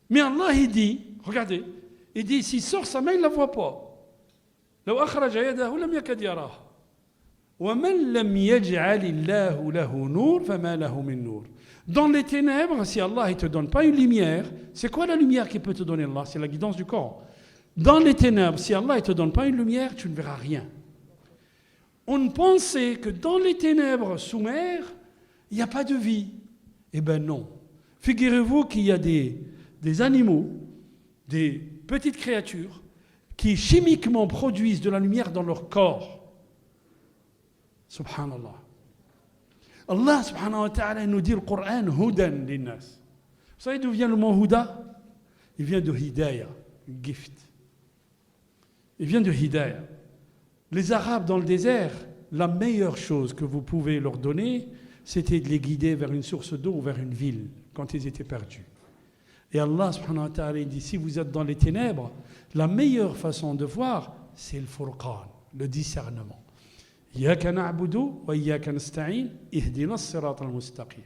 Mais Allah, il dit, regardez, il dit, s'il sort sa main, il ne la voit pas. لو أخرج يده لم يكد يراها ومن لم يجعل الله له نور فما له من نور. Dans les ténèbres, si Allah ne te donne pas une lumière, c'est quoi la lumière qui peut te donner Allah? C'est la guidance du corps. Dans les ténèbres, si Allah ne te donne pas une lumière, tu ne verras rien. On pensait que dans les ténèbres sous mer, il n'y a pas de vie. Eh bien non. Figurez-vous qu'il y a des animaux, des petites créatures, qui chimiquement produisent de la lumière dans leur corps. Subhanallah. Allah subhanahu wa ta'ala nous dit le Coran, Hudan linnas. Vous savez d'où vient le mot Huda? Il vient de Hidayah, gift. Il vient de Hidayah. Les Arabes dans le désert, la meilleure chose que vous pouvez leur donner, c'était de les guider vers une source d'eau ou vers une ville, quand ils étaient perdus. Et Allah subhanahu wa ta'ala dit, si vous êtes dans les ténèbres, la meilleure façon de voir, c'est le furqan, le discernement. Iyyaka na'budu wa iyyaka nasta'in, ihdina as-sirata al-mustaqim.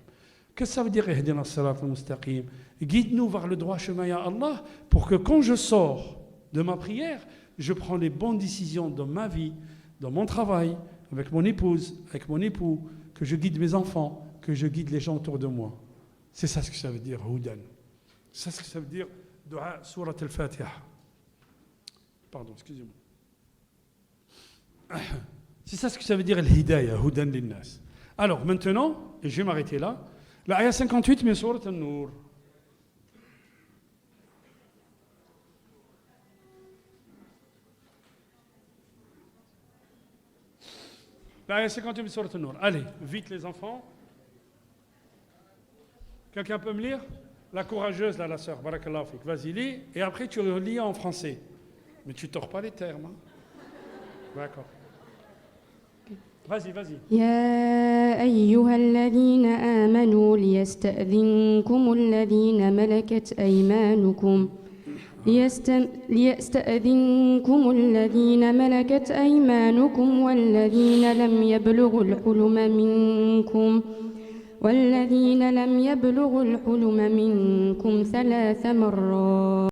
Qu'est-ce que ça veut dire, ihdina as-sirata al-mustaqim? Guide-nous vers le droit chemin, ya Allah, pour que quand je sors de ma prière, je prends les bonnes décisions dans ma vie, dans mon travail, avec mon épouse, avec mon époux, que je guide mes enfants, que je guide les gens autour de moi. C'est ça ce que ça veut dire, Hudan. C'est ce que ça veut dire, Dua Surat al-Fatiha. Pardon, excusez-moi. C'est ça ce que ça veut dire, Al-Hidayah, Hudan linnas. Alors, maintenant, et je vais m'arrêter là, la ayah 58, min Surat al-Nur. La ayah 58, min Surat al-Nur. Allez, vite les enfants. Quelqu'un peut me lire? La courageuse, là, la sœur, barakallahu fik. Vas-y, lis, et après tu relis en français. Mais tu ne tords pas les termes. Hein? D'accord. Vas-y, vas-y. يا أيها الذين آمنوا ليستأذنكم الذين ملكت أيمانكم والذين لم يبلغوا الحلم منكم 3 مرات